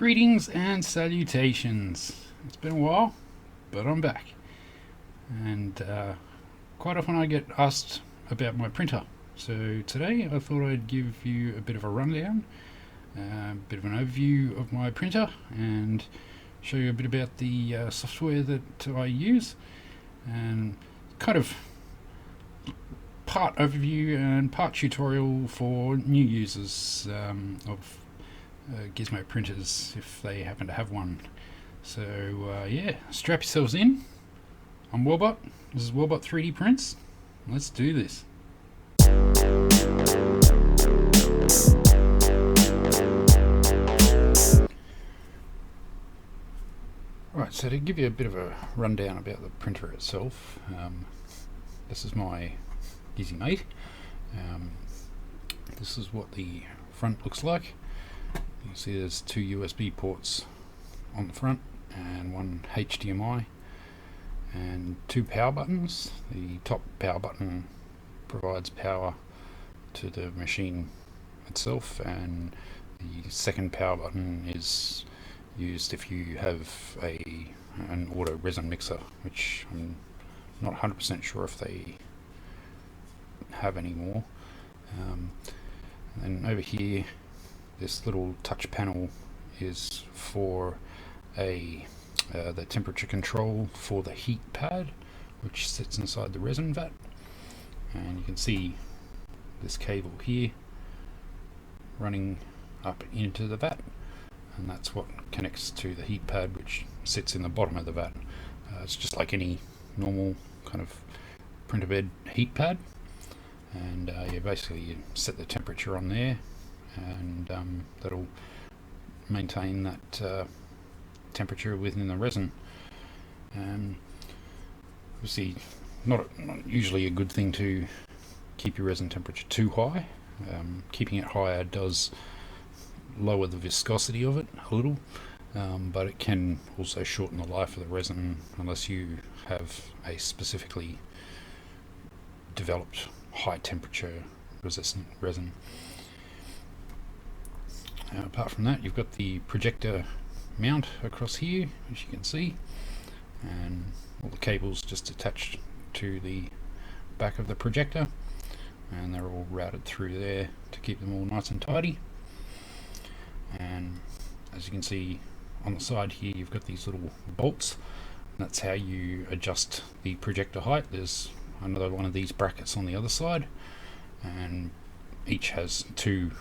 Greetings and salutations. It's been a while, but I'm back. And quite often I get asked about my printer. So today I thought I'd give you a bit of a rundown, a bit of an overview of my printer, and show you a bit about the software that I use, and kind of part overview and part tutorial for new users of Gizmo printers if they happen to have one. So yeah, strap yourselves in. I'm welbot. This is Welbot3D prints. Let's do this. Right, so to give you a bit of a rundown about the printer itself, this is my Gizmo3D. This is what the front looks like. You can see there's two USB ports on the front and one HDMI and two power buttons. The top power button provides power to the machine itself, and the second power button is used if you have an auto resin mixer, which I'm not 100% sure if they have anymore. And over here, this little touch panel is for the temperature control for the heat pad, which sits inside the resin vat. And you can see this cable here running up into the vat, and that's what connects to the heat pad, which sits in the bottom of the vat. It's just like any normal kind of printer bed heat pad, and basically you set the temperature on there, and that'll maintain that temperature within the resin. Obviously not usually a good thing to keep your resin temperature too high. Keeping it higher does lower the viscosity of it a little, but it can also shorten the life of the resin unless you have a specifically developed high temperature resistant resin. Apart from that, you've got the projector mount across here, as you can see, and all the cables just attached to the back of the projector, and they're all routed through there to keep them all nice and tidy. And as you can see on the side here, you've got these little bolts, and that's how you adjust the projector height. There's another one of these brackets on the other side, and each has two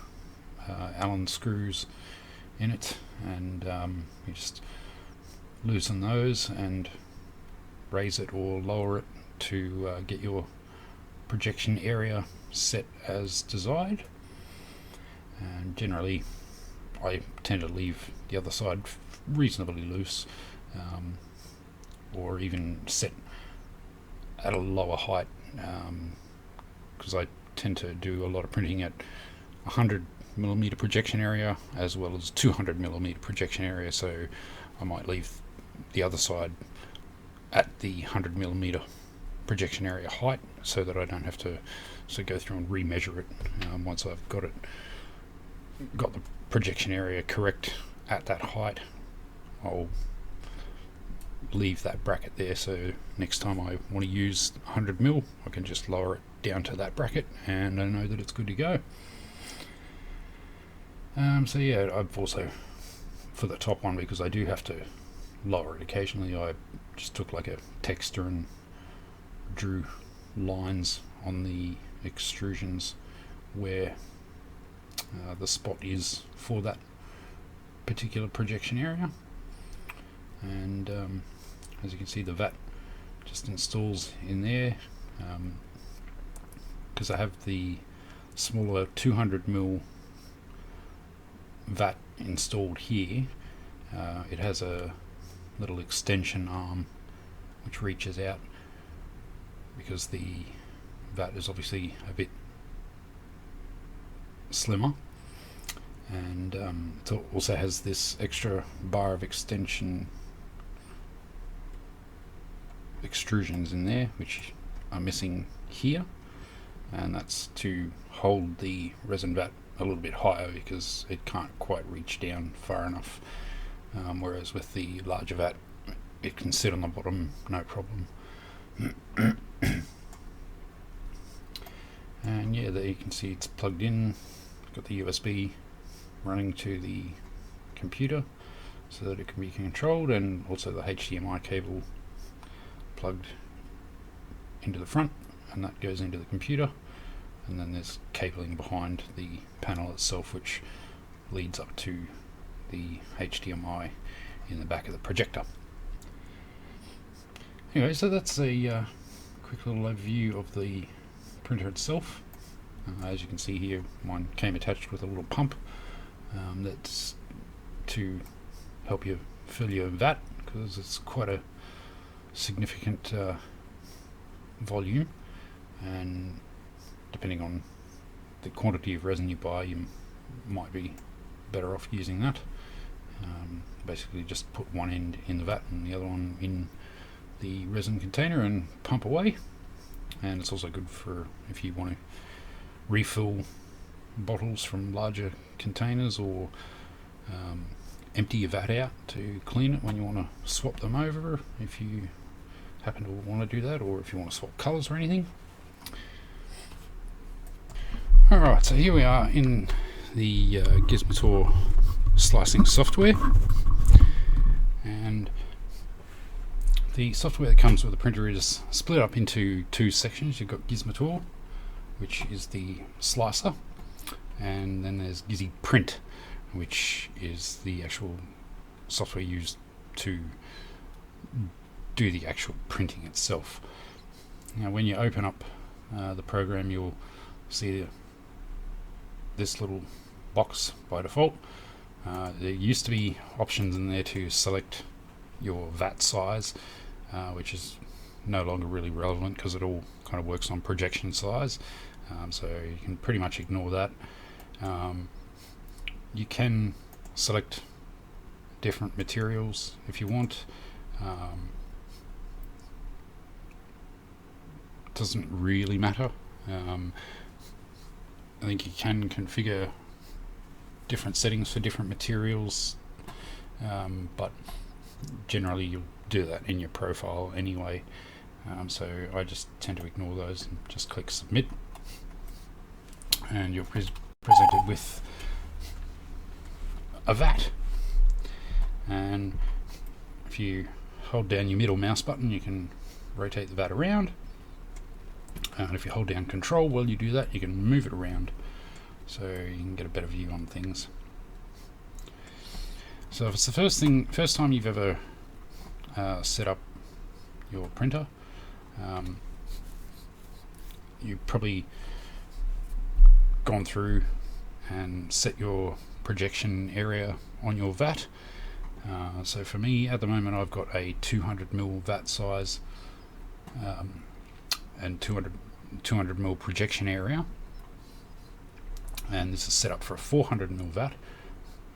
Allen screws in it, and you just loosen those and raise it or lower it to get your projection area set as desired. And generally I tend to leave the other side reasonably loose, or even set at a lower height, because I tend to do a lot of printing at 100mm projection area as well as 200mm projection area, so I might leave the other side at the 100mm projection area height so that I don't have to go through and remeasure it. Once I've got the projection area correct at that height, I'll leave that bracket there, so next time I want to use 100mm I can just lower it down to that bracket and I know that it's good to go. So yeah, I've also, for the top one, because I do have to lower it occasionally, I just took like a texter and drew lines on the extrusions where the spot is for that particular projection area. And as you can see, the vat just installs in there, because I have the smaller 200mm vat installed here. It has a little extension arm which reaches out, because the vat is obviously a bit slimmer, and it also has this extra bar of extrusions in there which are missing here, and that's to hold the resin vat a little bit higher because it can't quite reach down far enough whereas with the larger vat it can sit on the bottom no problem. And yeah, there you can see it's plugged in, got the USB running to the computer so that it can be controlled, and also the HDMI cable plugged into the front, and that goes into the computer, and then there's cabling behind the panel itself which leads up to the HDMI in the back of the projector. Anyway, so that's a quick little overview of the printer itself. As you can see here, mine came attached with a little pump that's to help you fill your vat, because it's quite a significant volume, and depending on the quantity of resin you buy, you might be better off using that. Basically just put one end in the vat and the other one in the resin container and pump away. And it's also good for if you want to refill bottles from larger containers, or empty your vat out to clean it when you want to swap them over, if you happen to want to do that, or if you want to swap colours or anything. Alright, so here we are in the Gizmo3D slicing software, and the software that comes with the printer is split up into two sections. You've got Gizmo3D, which is the slicer, and then there's Gizmo3D, which is the actual software used to do the actual printing itself. Now when you open up the program, you'll see this little box by default. There used to be options in there to select your vat size, which is no longer really relevant because it all kind of works on projection size, so you can pretty much ignore that. You can select different materials if you want. Doesn't really matter. I think you can configure different settings for different materials, but generally you'll do that in your profile anyway, so I just tend to ignore those and just click submit, and you're presented with a vat. And if you hold down your middle mouse button, you can rotate the vat around, and if you hold down control while you do that, you can move it around so you can get a better view on things. So if it's the first time you've ever set up your printer, you've probably gone through and set your projection area on your vat. So for me at the moment, I've got a 200mm vat size and 200mm projection area, and this is set up for a 400mm vat.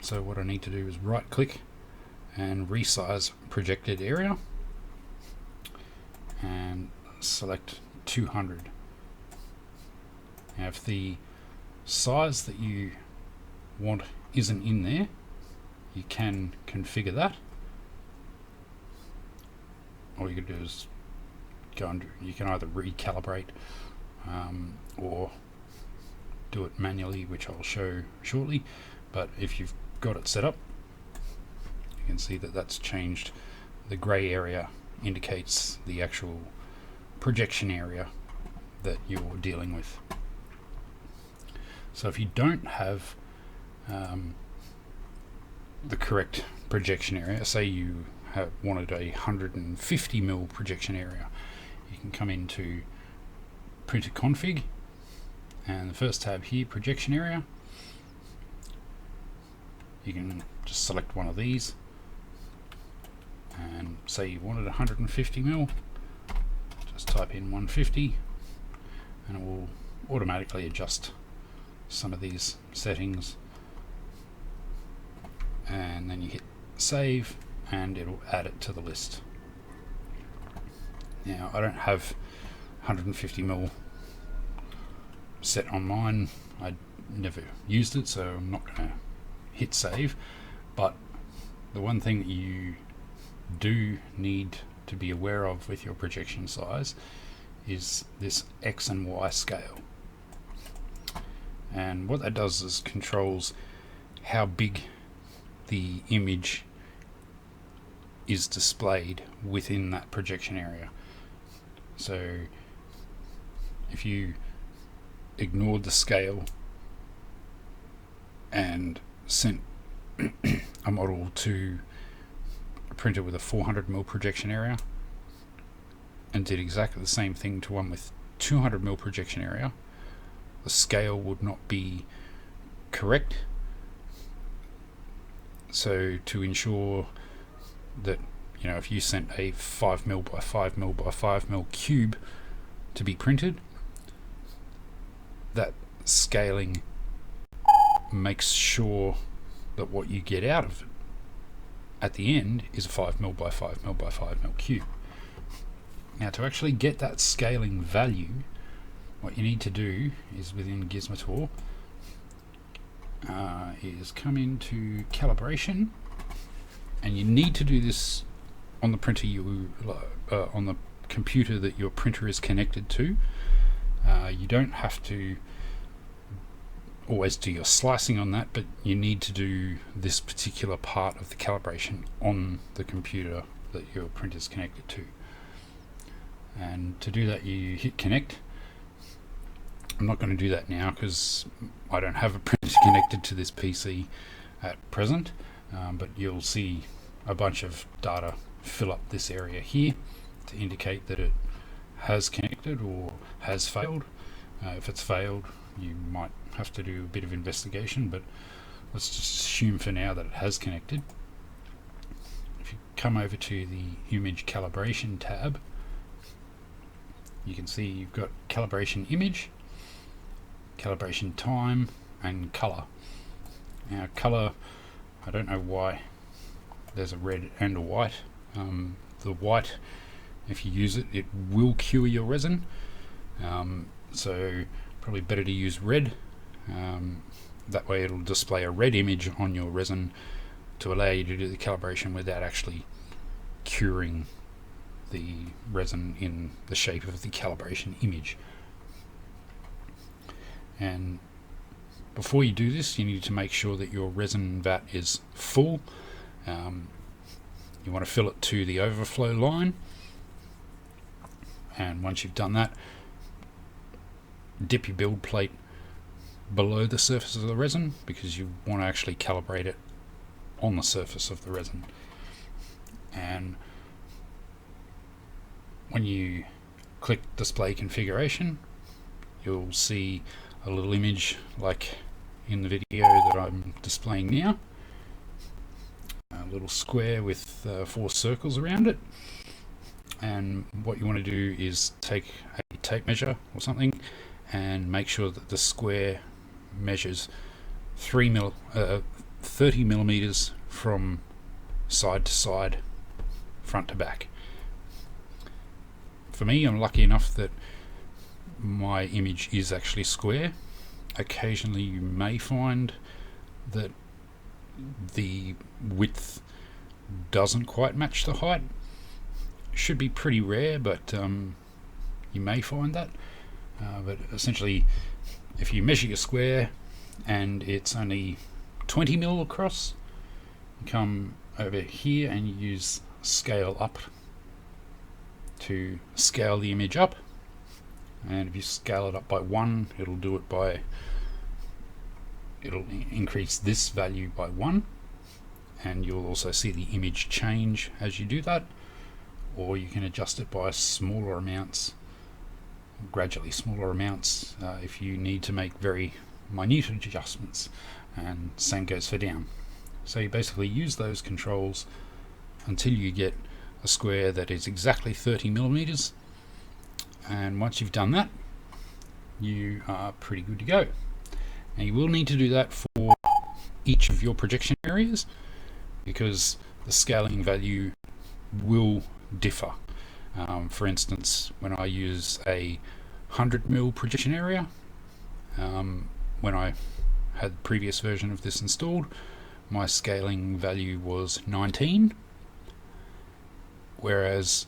So what I need to do is right click and resize projected area and select 200. Now if the size that you want isn't in there, you can configure that. All you can do is go and you can either recalibrate or do it manually, which I'll show shortly. But if you've got it set up, you can see that that's changed. The grey area indicates the actual projection area that you're dealing with. So if you don't have the correct projection area, say you have wanted a 150mm projection area, you can come into printer config, and the first tab here, projection area, you can just select one of these and say you wanted 150mm, just type in 150 and it will automatically adjust some of these settings, and then you hit save and it'll add it to the list. Now I don't have 150mm set on mine, I never used it, so I'm not going to hit save, but the one thing that you do need to be aware of with your projection size is this X and Y scale. And what that does is controls how big the image is displayed within that projection area. So if you ignored the scale and sent a model to a printer with a 400mm projection area and did exactly the same thing to one with 200mm projection area, the scale would not be correct. So to ensure that, you know, if you sent a 5mm by 5mm by 5mm cube to be printed, that scaling makes sure that what you get out of it at the end is a 5mm by 5mm by 5mm cube. Now, to actually get that scaling value, what you need to do is within Gizmo3D is come into calibration, and you need to do this on the printer on the computer that your printer is connected to. You don't have to always do your slicing on that, but you need to do this particular part of the calibration on the computer that your printer is connected to. And to do that, you hit connect. I'm not going to do that now because I don't have a printer connected to this PC at present, but you'll see a bunch of data fill up this area here to indicate that it has connected or has failed. If it's failed, you might have to do a bit of investigation, but let's just assume for now that it has connected. If you come over to the image calibration tab, you can see you've got calibration image, calibration time, and color. Now color, I don't know why there's a red and a white. The white, if you use it, it will cure your resin, so probably better to use red. That way it'll display a red image on your resin to allow you to do the calibration without actually curing the resin in the shape of the calibration image. And before you do this, you need to make sure that your resin vat is full. You want to fill it to the overflow line, and once you've done that, dip your build plate below the surface of the resin, because you want to actually calibrate it on the surface of the resin. And when you click display configuration, you'll see a little image like in the video that I'm displaying now, a little square with 4 circles around it. And what you want to do is take a tape measure or something and make sure that the square measures 30 millimeters from side to side, front to back. For me, I'm lucky enough that my image is actually square. Occasionally you may find that the width doesn't quite match the height. Should be pretty rare, but you may find that. But essentially, if you measure your square and it's only 20 mil across, you come over here and you use scale up to scale the image up. And if you scale it up by 1, it'll do it by, it'll increase this value by 1, and you'll also see the image change as you do that. Or you can adjust it by smaller amounts, gradually smaller amounts, if you need to make very minute adjustments, and same goes for down. So you basically use those controls until you get a square that is exactly 30 millimeters, and once you've done that, you are pretty good to go. Now you will need to do that for each of your projection areas, because the scaling value will differ. For instance, when I use a 100mm projection area, when I had the previous version of this installed, my scaling value was 19, whereas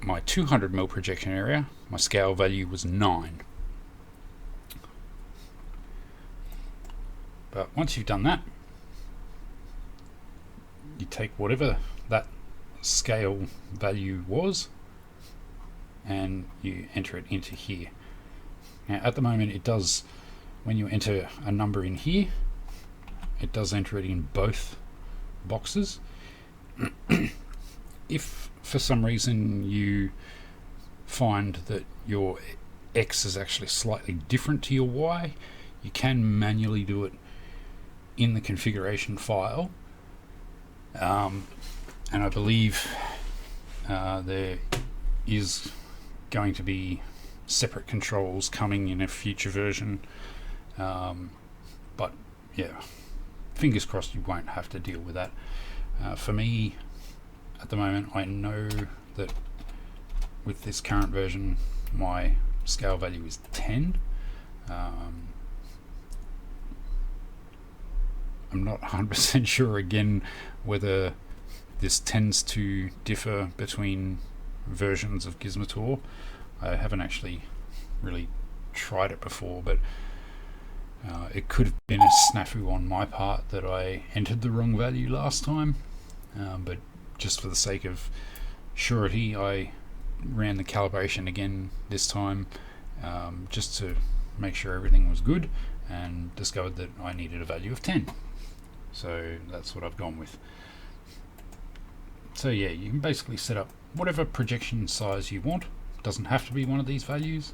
my 200mm projection area, my scale value was 9. But once you've done that, you take whatever that scale value was and you enter it into here. Now at the moment it does, when you enter a number in here, it does enter it in both boxes. If for some reason you find that your X is actually slightly different to your Y, you can manually do it in the configuration file, and I believe there is going to be separate controls coming in a future version, but yeah, fingers crossed you won't have to deal with that. For me at the moment, I know that with this current version my scale value is 10. I'm not 100% sure again whether this tends to differ between versions of Gizmo3D. I haven't actually really tried it before, but it could have been a snafu on my part that I entered the wrong value last time, but just for the sake of surety I ran the calibration again this time, just to make sure everything was good, and discovered that I needed a value of 10. So that's what I've gone with. So yeah, you can basically set up whatever projection size you want. It doesn't have to be one of these values.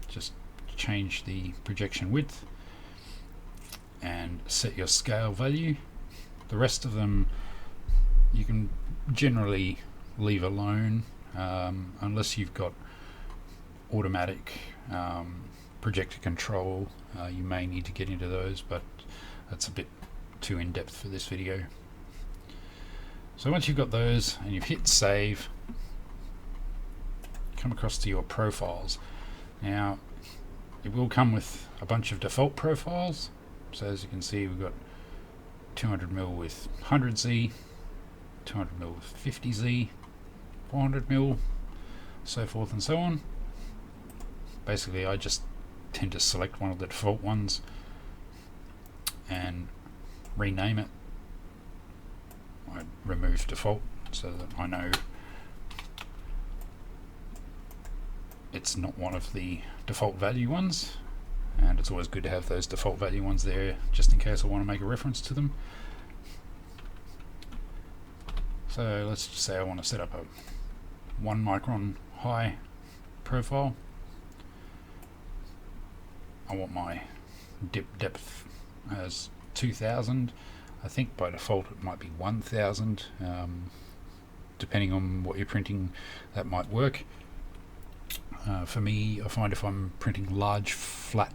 Just change the projection width and set your scale value. The rest of them you can generally leave alone, unless you've got automatic projector control. You may need to get into those, but that's a bit too in-depth for this video. So once you've got those and you've hit save, come across to your profiles. Now it will come with a bunch of default profiles. So as you can see, we've got 200mm with 100Z, 200mm with 50Z, 400mm, so forth and so on. Basically I just tend to select one of the default ones and rename it. I remove default so that I know it's not one of the default value ones, and it's always good to have those default value ones there just in case I want to make a reference to them. So let's just say I want to set up a 1 micron high profile. I want my dip depth as 2000. I think by default it might be 1000. Depending on what you're printing, that might work. For me, I find if I'm printing large flat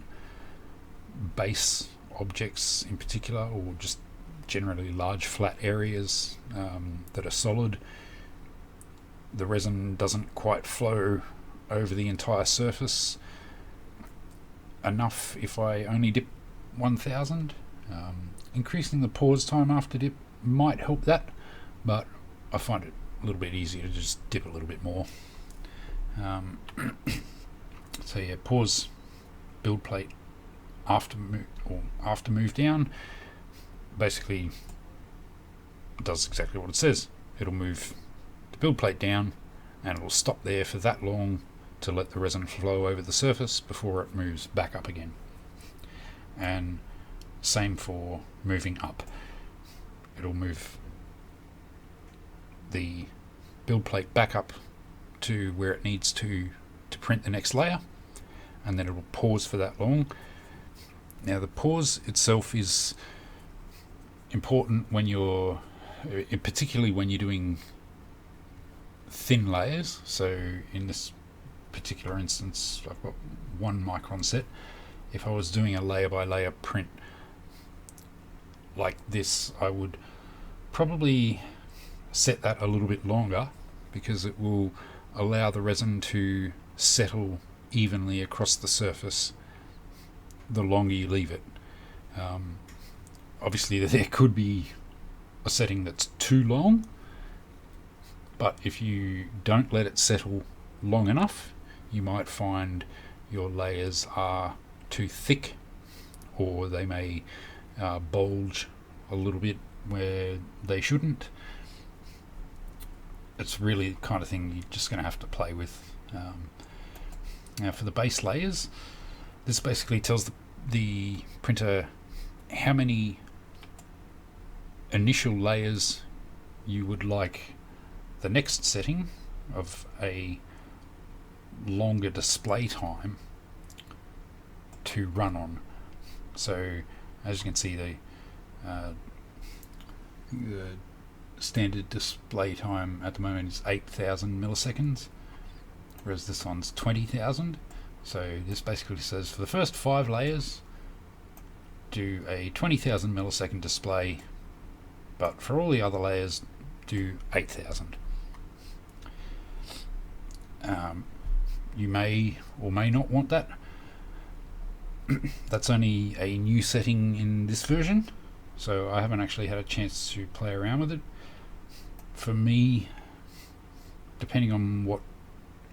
base objects in particular, or just generally large flat areas that are solid, the resin doesn't quite flow over the entire surface enough if I only dip 1000. Increasing the pause time after dip might help that, but I find it a little bit easier to just dip a little bit more. So yeah, pause build plate after move down basically does exactly what it says. It'll move the build plate down and it'll stop there for that long to let the resin flow over the surface before it moves back up again. And same for moving up. It'll move the build plate back up to where it needs to print the next layer, and then it will pause for that long. Now the pause itself is important when you're, particularly when you're doing thin layers. So in this particular instance I've got 1 micron set. If I was doing a layer by layer print like this, I would probably set that a little bit longer, because it will allow the resin to settle evenly across the surface the longer you leave it. obviously there could be a setting that's too long, but if you don't let it settle long enough, you might find your layers are too thick, or they may bulge a little bit where they shouldn't. It's really the kind of thing you're just going to have to play with. Now for the base layers, this basically tells the printer how many initial layers you would like the next setting of a longer display time to run on. So as you can see, the standard display time at the moment is 8,000 milliseconds, whereas this one's 20,000. So this basically says for the first 5 layers do a 20,000 millisecond display, but for all the other layers do 8,000. You may or may not want that. That's only a new setting in this version, so I haven't actually had a chance to play around with it. For me, depending on what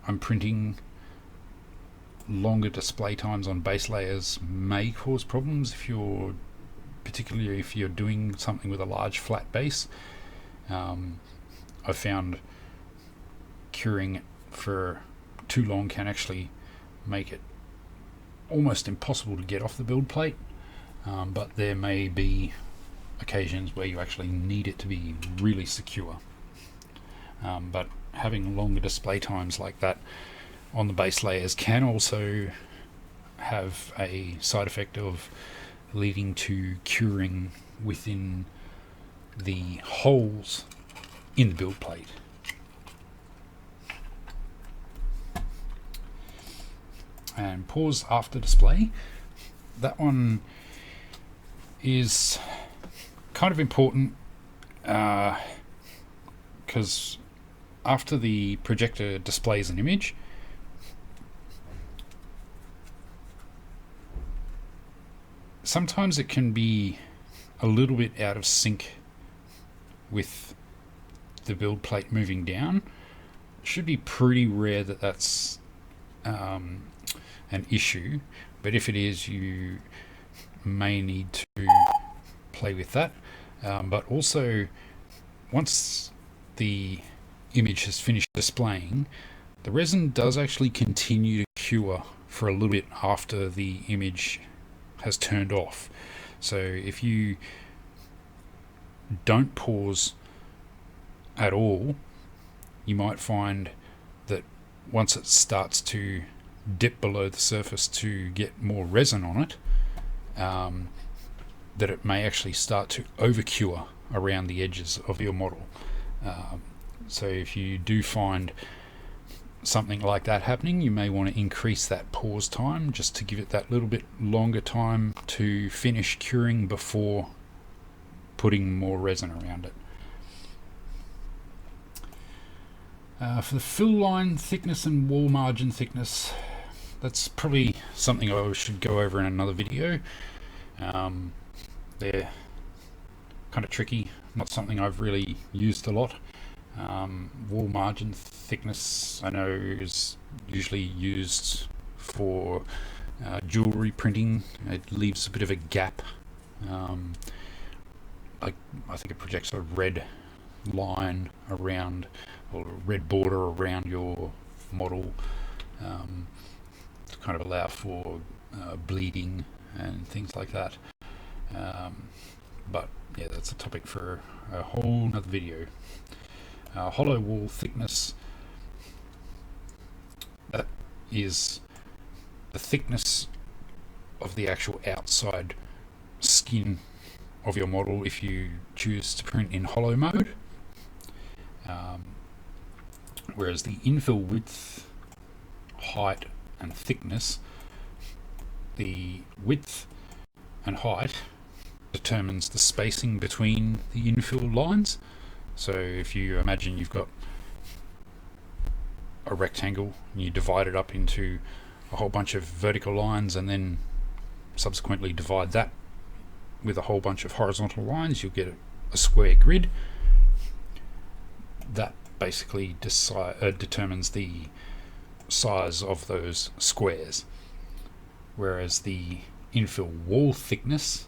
I'm printing, longer display times on base layers may cause problems particularly if you're doing something with a large flat base. I've found curing it for too long can actually make it almost impossible to get off the build plate, but there may be occasions where you actually need it to be really secure. But having longer display times like that on the base layers can also have a side effect of leading to curing within the holes in the build plate. And pause after display, that one is kind of important because after the projector displays an image, sometimes it can be a little bit out of sync with the build plate moving down. It should be pretty rare that that's an issue, but if it is, you may need to play with that. But also, once the image has finished displaying, the resin does actually continue to cure for a little bit after the image has turned off. So if you don't pause at all, you might find that once it starts to dip below the surface to get more resin on it, that it may actually start to overcure around the edges of your model. So if you do find something like that happening, you may want to increase that pause time just to give it that little bit longer time to finish curing before putting more resin around it. For the fill line thickness and wall margin thickness, that's probably something I should go over in another video. They're kind of tricky, not something I've really used a lot. Wall margin thickness, I know, is usually used for jewelry printing. It leaves a bit of a gap. I think it projects a red line around, or a red border around your model, to kind of allow for bleeding and things like that. But yeah, that's a topic for a whole nother video. Hollow wall thickness, that is the thickness of the actual outside skin of your model if you choose to print in hollow mode, whereas the infill width, height and thickness, the width and height determines the spacing between the infill lines. So if you imagine you've got a rectangle and you divide it up into a whole bunch of vertical lines and then subsequently divide that with a whole bunch of horizontal lines, you'll get a square grid. That basically determines the size of those squares, whereas the infill wall thickness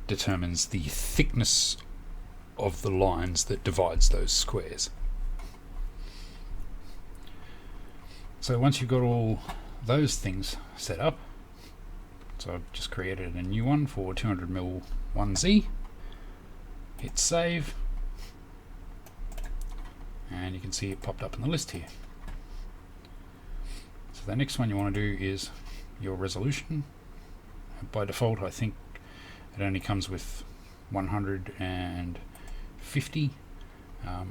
determines the thickness of the lines that divides those squares. So once you've got all those things set up, so I've just created a new one for 200mm 1Z, hit save, and you can see it popped up in the list here. So the next one you want to do is your resolution. By default, I think it only comes with 150.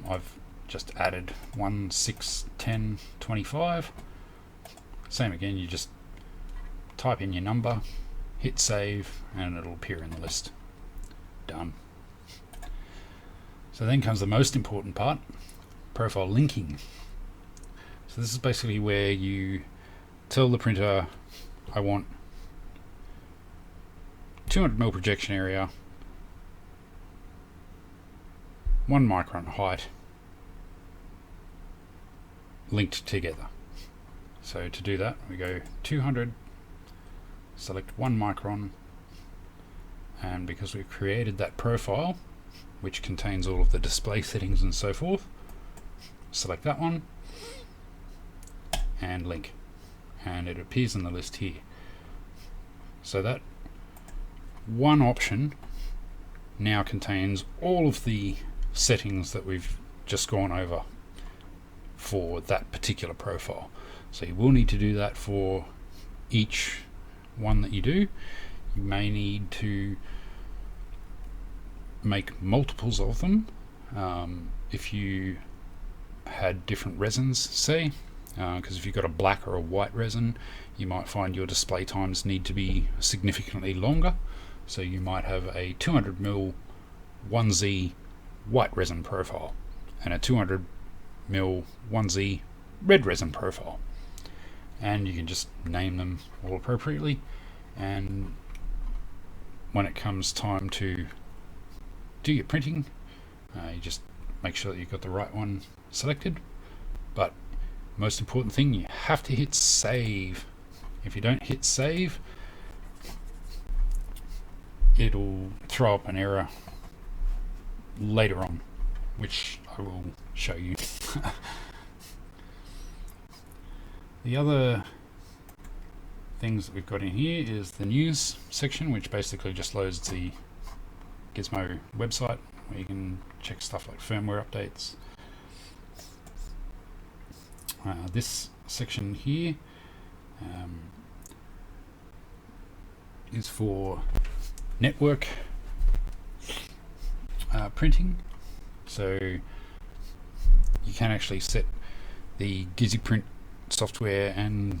I've just added 1, 6, 10, 25. Same again, you just type in your number, hit save, and it'll appear in the list. Done. So then comes the most important part, profile linking. So this is basically where you tell the printer, I want 200mm projection area, 1 micron height, linked together. So to do that, we go 200, select 1 micron, and because we've created that profile, which contains all of the display settings and so forth, select that one, and link. And it appears in the list here. So that one option now contains all of the settings that we've just gone over for that particular profile. So you will need to do that for each one that you do. You may need to make multiples of them if you had different resins, say, because if you've got a black or a white resin, you might find your display times need to be significantly longer. So you might have a 200mm 1Z white resin profile and a 200mm 1Z red resin profile, and you can just name them all appropriately, and when it comes time to do your printing, you just make sure that you've got the right one selected. But most important thing, you have to hit save. If you don't hit save, it'll throw up an error later on, which I will show you. The other things that we've got in here is the news section, which basically just loads the Gizmo website where you can check stuff like firmware updates. This section here is for network printing. So you can actually set the Gizmoprint software, and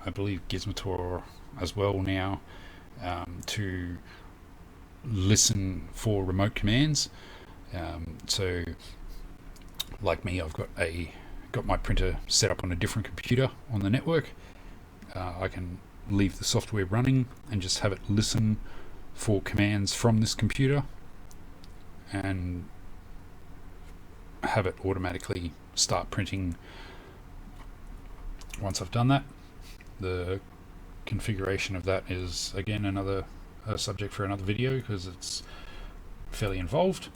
I believe Gizmotor as well now, to listen for remote commands. So like me, I've got my printer set up on a different computer on the network. I can leave the software running and just have it listen for commands from this computer and have it automatically start printing once I've done that. The configuration of that is again another subject for another video because it's fairly involved.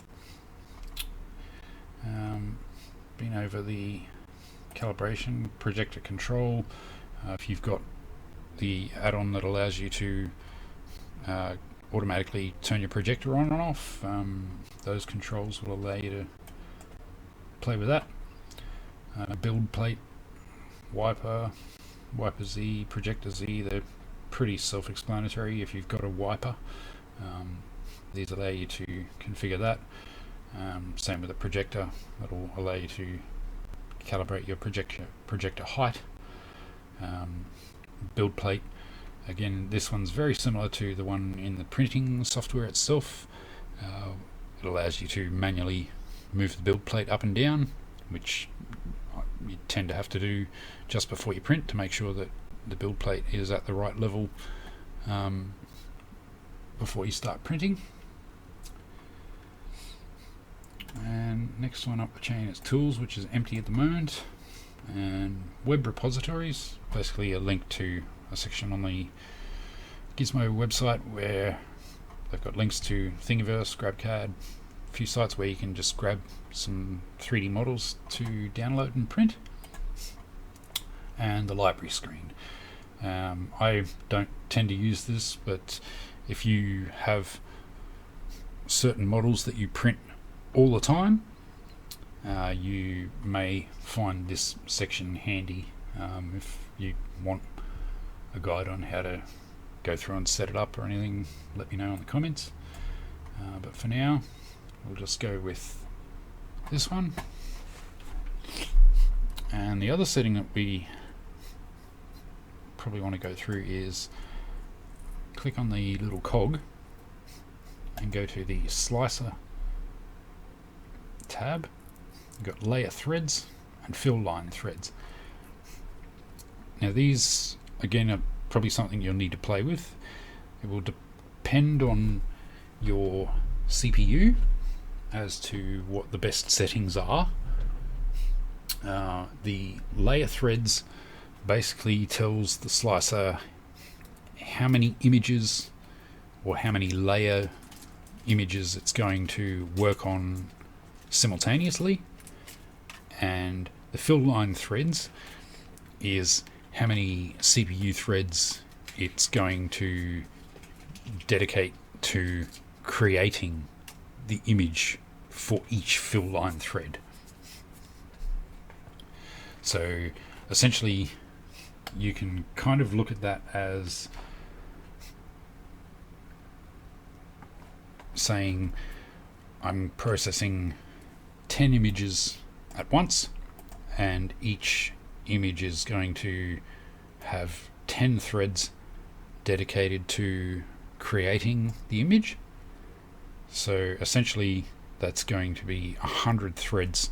Been over the calibration, projector control. If you've got the add-on that allows you to automatically turn your projector on and off, those controls will allow you to play with that. Build plate, wiper Z, projector Z, they're pretty self-explanatory. If you've got a wiper, these allow you to configure that. Same with the projector, that'll allow you to calibrate your projector height. Build plate, again, this one's very similar to the one in the printing software itself. It allows you to manually move the build plate up and down, which you tend to have to do just before you print to make sure that the build plate is at the right level before you start printing. And next one up the chain is tools, which is empty at the moment, and web repositories, basically a link to a section on the Gizmo website where they've got links to Thingiverse, GrabCAD, a few sites where you can just grab some 3D models to download and print, and the library screen. I don't tend to use this, but if you have certain models that you print all the time, you may find this section handy. If you want a guide on how to go through and set it up or anything, let me know in the comments. But for now, we'll just go with this one. And the other setting that we probably want to go through is click on the little cog and go to the slicer tab. You've got layer threads and fill line threads. Now these again are probably something you'll need to play with. It will depend on your CPU as to what the best settings are. The layer threads basically tells the slicer how many images or how many layer images it's going to work on simultaneously, and the fill line threads is how many CPU threads it's going to dedicate to creating the image for each fill line thread. So essentially you can kind of look at that as saying I'm processing 10 images at once, and each image is going to have 10 threads dedicated to creating the image. So essentially that's going to be 100 threads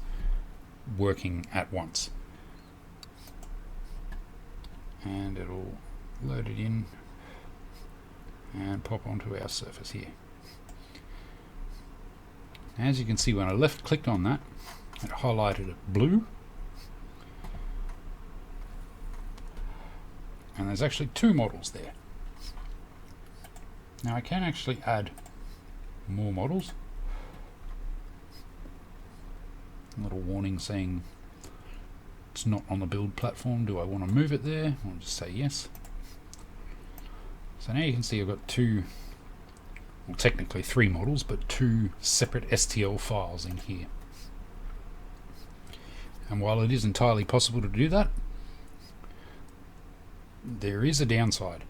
working at once. And it'll load it in and pop onto our surface here. As you can see, when I left clicked on that, it highlighted it blue, and there's actually two models there. Now I can actually add more models. A little warning saying it's not on the build platform. Do I want to move it there? I'll just say yes. So now you can see I've got two, well technically three models, but two separate STL files in here. And while it is entirely possible to do that, there is a downside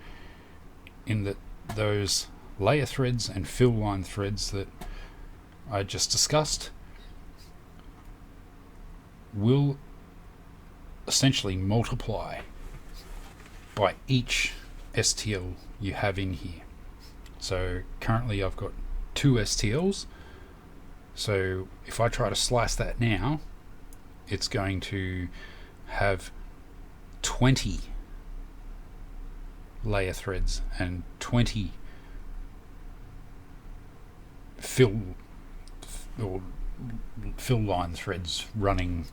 in that those layer threads and fill line threads that I just discussed will essentially multiply by each STL you have in here. So currently I've got two STLs, so if I try to slice that now, it's going to have 20 layer threads and 20 fill line threads running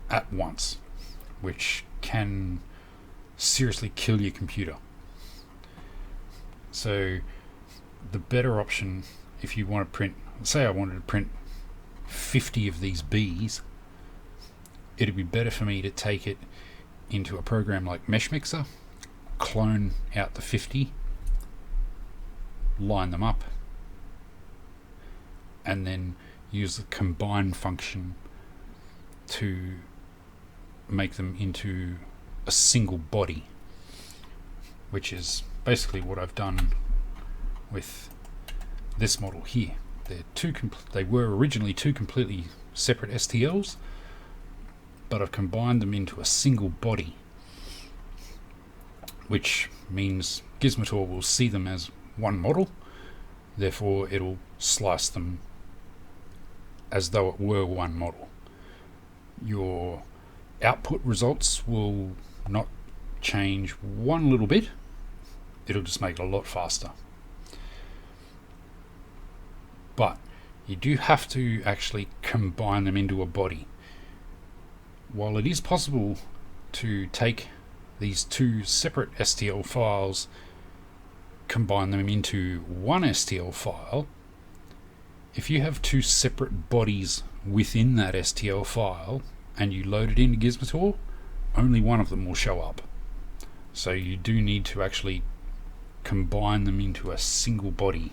at once, which can seriously kill your computer. So the better option, if you want to print, say I wanted to print 50 of these bees, it'd be better for me to take it into a program like Mesh Mixer, clone out the 50, line them up, and then use the combine function to make them into a single body, which is basically what I've done with this model here. They were originally two completely separate STLs, but I've combined them into a single body, which means Gizmo3D will see them as one model, therefore it'll slice them as though it were one model. Your output results will not change one little bit, it'll just make it a lot faster. but you do have to actually combine them into a body. While it is possible to take these two separate STL files, combine them into one STL file, if you have two separate bodies within that STL file and you load it into Gizmo3D, only one of them will show up. So you do need to actually combine them into a single body.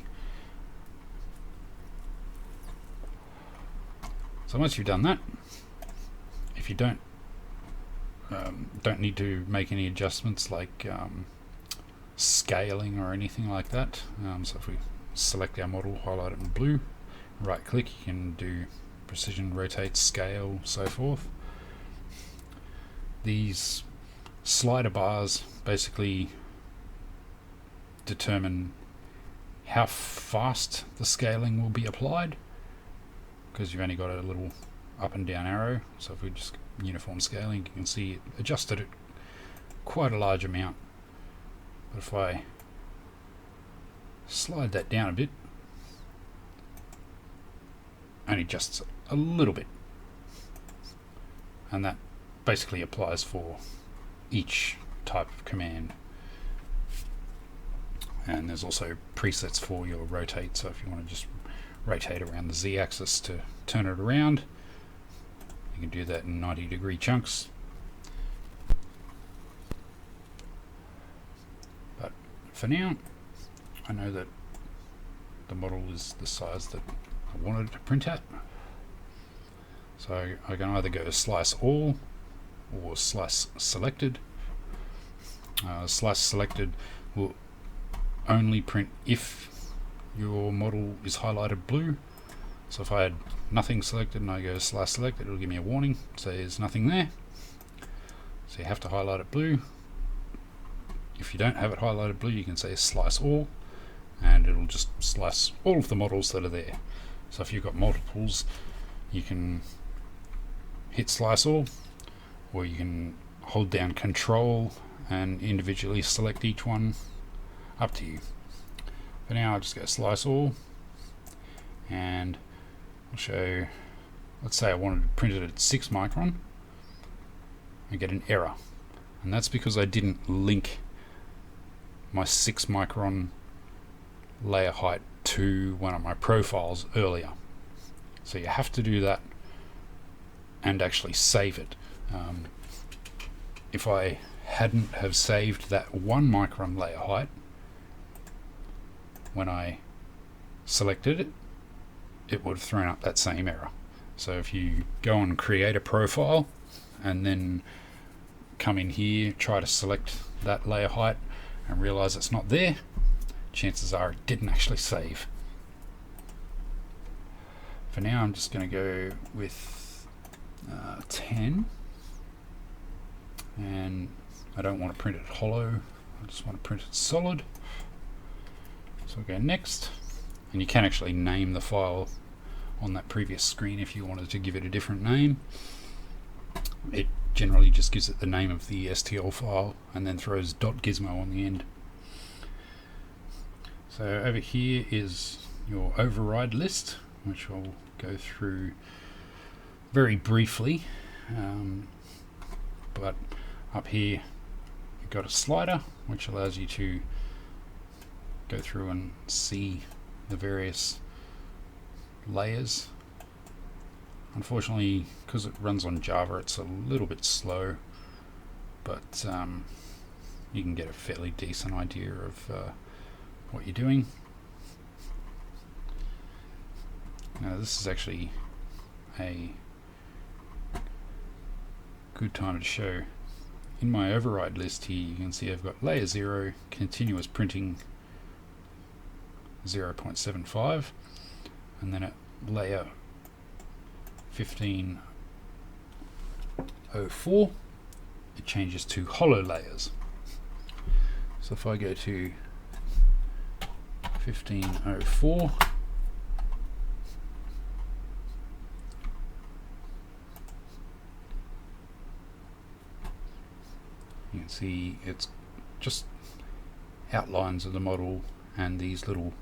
So once you've done that, if you don't need to make any adjustments like scaling or anything like that, so if we select our model, highlight it in blue, right click, you can do precision, rotate, scale, so forth. These slider bars basically determine how fast the scaling will be applied, because you've only got a little up and down arrow. So if we just uniform scaling, you can see it adjusted it quite a large amount. But if I slide that down a bit, only adjusts a little bit, and that basically applies for each type of command. And there's also presets for your rotate, so if you want to just rotate around the Z-axis to turn it around, you can do that in 90-degree chunks. But for now, I know that the model is the size that I wanted it to print at, so I can either go slice all or slice selected. Slice selected will only print if your model is highlighted blue. So if I had nothing selected and I go slice selected, it'll give me a warning, so there's nothing there. So you have to highlight it blue. If you don't have it highlighted blue, you can say slice all, and it'll just slice all of the models that are there. So if you've got multiples, you can hit slice all, or you can hold down Control and individually select each one, up to you. For now, I'll just go slice all, and I'll show, let's say I wanted to print it at 6 micron, I get an error, and that's because I didn't link my 6 micron layer height to one of my profiles earlier. So you have to do that and actually save it. If I hadn't have saved that 1 micron layer height when I selected it, it would have thrown up that same error. So if you go and create a profile and then come in here, try to select that layer height and realize it's not there, chances are it didn't actually save. For now, I'm just going to go with 10, and I don't want to print it hollow, I just want to print it solid. So I'll go next, and you can actually name the file on that previous screen if you wanted to give it a different name. It generally just gives it the name of the STL file and then throws .gizmo on the end. So over here is your override list, which I'll go through very briefly, but up here you've got a slider which allows you to go through and see the various layers. Unfortunately, because it runs on Java, it's a little bit slow, but you can get a fairly decent idea of what you're doing. Now this is actually a good time to show. In my override list here, you can see I've got layer 0, continuous printing 0.75, and then at layer 1504 it changes to hollow layers. So if I go to 1504, you can see it's just outlines of the model and these little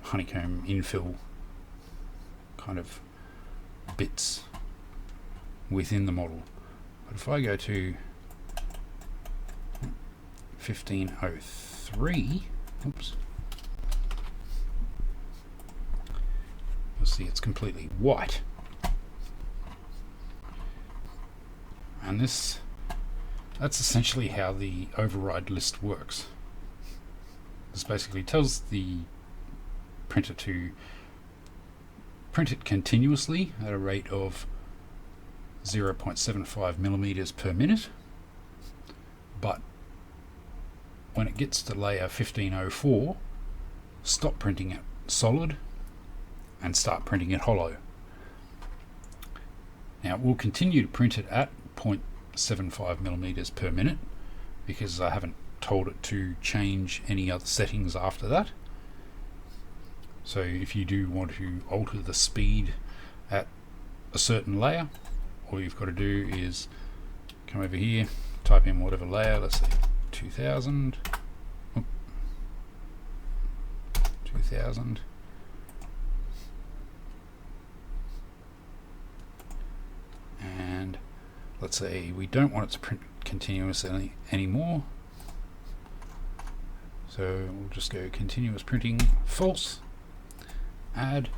honeycomb infill kind of bits within the model. But if I go to 1503, oops, you'll see it's completely white. And that's essentially how the override list works. This basically tells the printer to print it continuously at a rate of 0.75 millimeters per minute, but when it gets to layer 1504, stop printing it solid and start printing it hollow. Now we'll continue to print it at 0.75 millimeters per minute because I haven't told it to change any other settings after that. So if you do want to alter the speed at a certain layer, all you've got to do is come over here, type in whatever layer, let's say 2000, 2000, and let's say we don't want it to print continuously anymore, so we'll just go continuous printing false, add,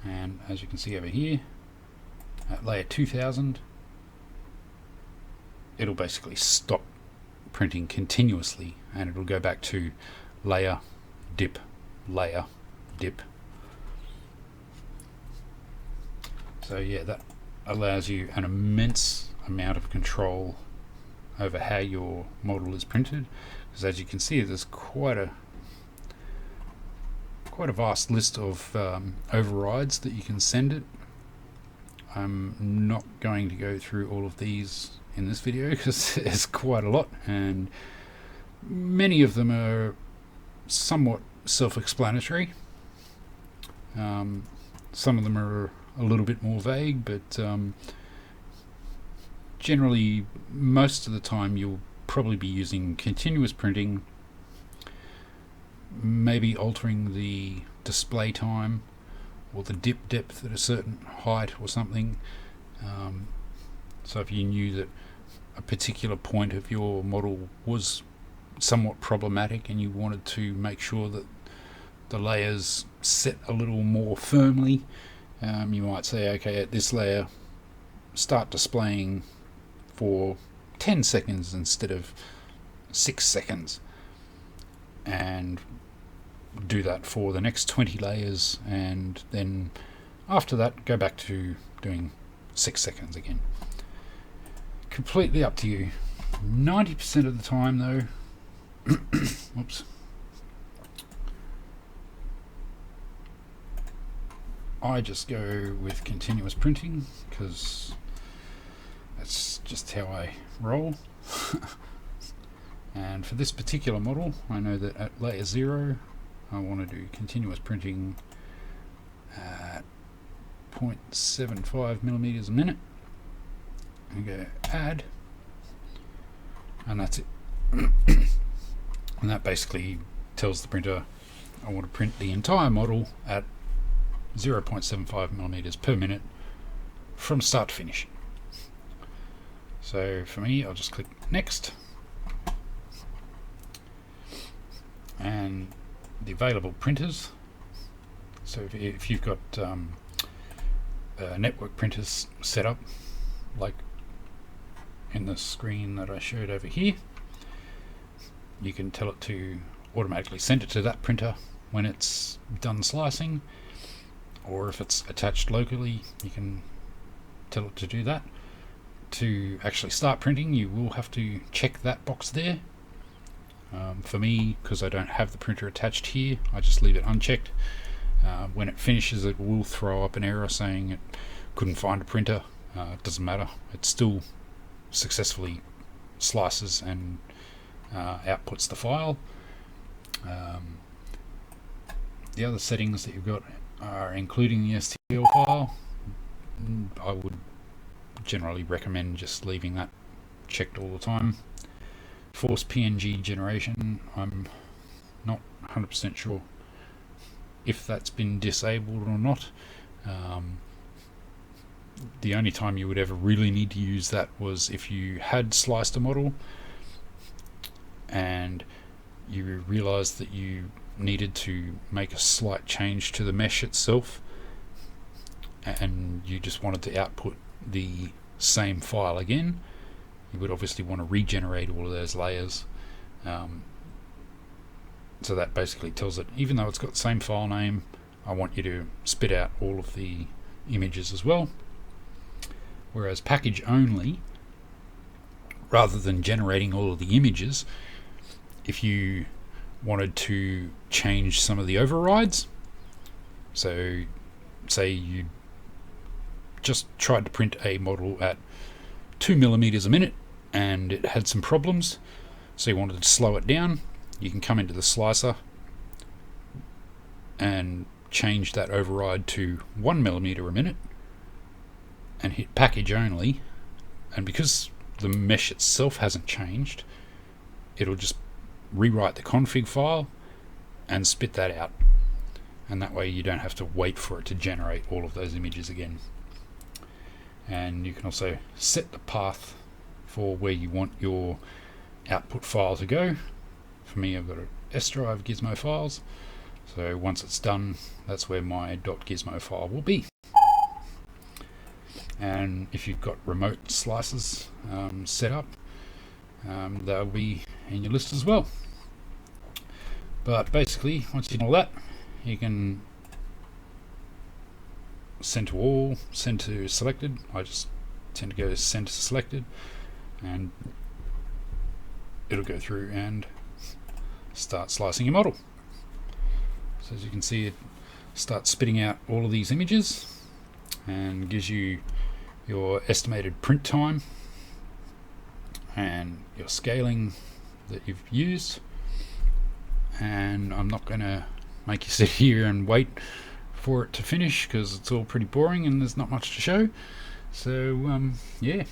and as you can see over here at layer 2000 it'll basically stop printing continuously and it'll go back to layer dip, layer dip. So yeah, that allows you an immense amount of control over how your model is printed, because as you can see there's quite a vast list of overrides that you can send it. I'm not going to go through all of these in this video because there's quite a lot, and many of them are somewhat self-explanatory. Some of them are a little bit more vague, but generally most of the time you'll probably be using continuous printing, maybe altering the display time or the dip depth at a certain height or something. So if you knew that a particular point of your model was somewhat problematic and you wanted to make sure that the layers set a little more firmly, you might say, okay, at this layer start displaying for 10 seconds instead of 6 seconds, and do that for the next 20 layers, and then after that go back to doing 6 seconds again. Completely up to you. 90% of the time though oops, I just go with continuous printing because that's just how I roll. And for this particular model I know that at layer 0 I want to do continuous printing at 0.75 millimeters a minute. And go add, and that's it. And that basically tells the printer I want to print the entire model at 0.75 millimeters per minute from start to finish. So for me, I'll just click next, and the available printers. So if you've got network printers set up like in the screen that I showed over here, you can tell it to automatically send it to that printer when it's done slicing, or if it's attached locally you can tell it to do that. To actually start printing you will have to check that box there. For me, because I don't have the printer attached here, I just leave it unchecked. When it finishes it will throw up an error saying it couldn't find a printer. It doesn't matter, it still successfully slices and outputs the file. The other settings that you've got are including the STL file. I would generally recommend just leaving that checked all the time. Force PNG generation, I'm not 100% sure if that's been disabled or not. The only time you would ever really need to use that was if you had sliced a model and you realized that you needed to make a slight change to the mesh itself, and you just wanted to output the same file again. You would obviously want to regenerate all of those layers. So that basically tells it, even though it's got the same file name, I want you to spit out all of the images as well. Whereas package only, rather than generating all of the images, if you wanted to change some of the overrides, so say you just tried to print a model at 2mm a minute and it had some problems, so you wanted to slow it down, you can come into the slicer and change that override to 1mm a minute and hit package only, and because the mesh itself hasn't changed, it'll just rewrite the config file and spit that out, and that way you don't have to wait for it to generate all of those images again. And you can also set the path for where you want your output file to go. For me, I've got an S drive Gizmo files, so once it's done, that's where my .gizmo file will be. And if you've got remote slices set up, they'll be in your list as well. But basically, once you've done all that, you can send to all, send to selected. I just tend to go send to selected, and it'll go through and start slicing your model. So as you can see, it starts spitting out all of these images and gives you your estimated print time and your scaling that you've used. And I'm not going to make you sit here and wait for it to finish, because it's all pretty boring and there's not much to show. So yeah,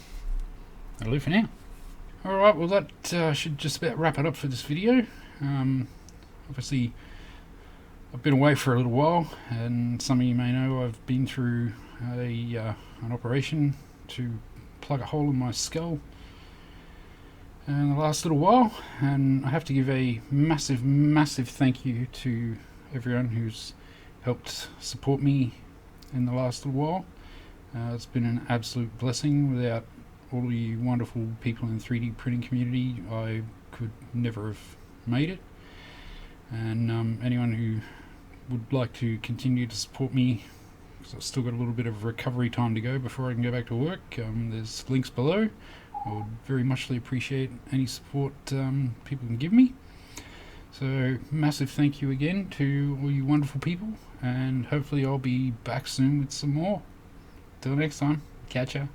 that'll do for now. Alright, well that should just about wrap it up for this video. Obviously I've been away for a little while, and some of you may know I've been through an operation to plug a hole in my skull in the last little while, and I have to give a massive thank you to everyone who's helped support me in the last little while. It's been an absolute blessing. Without all you wonderful people in the 3D printing community, I could never have made it. And anyone who would like to continue to support me, because I've still got a little bit of recovery time to go before I can go back to work, there's links below. I would very muchly appreciate any support people can give me. So massive thank you again to all you wonderful people, and hopefully I'll be back soon with some more. Till next time, catch ya.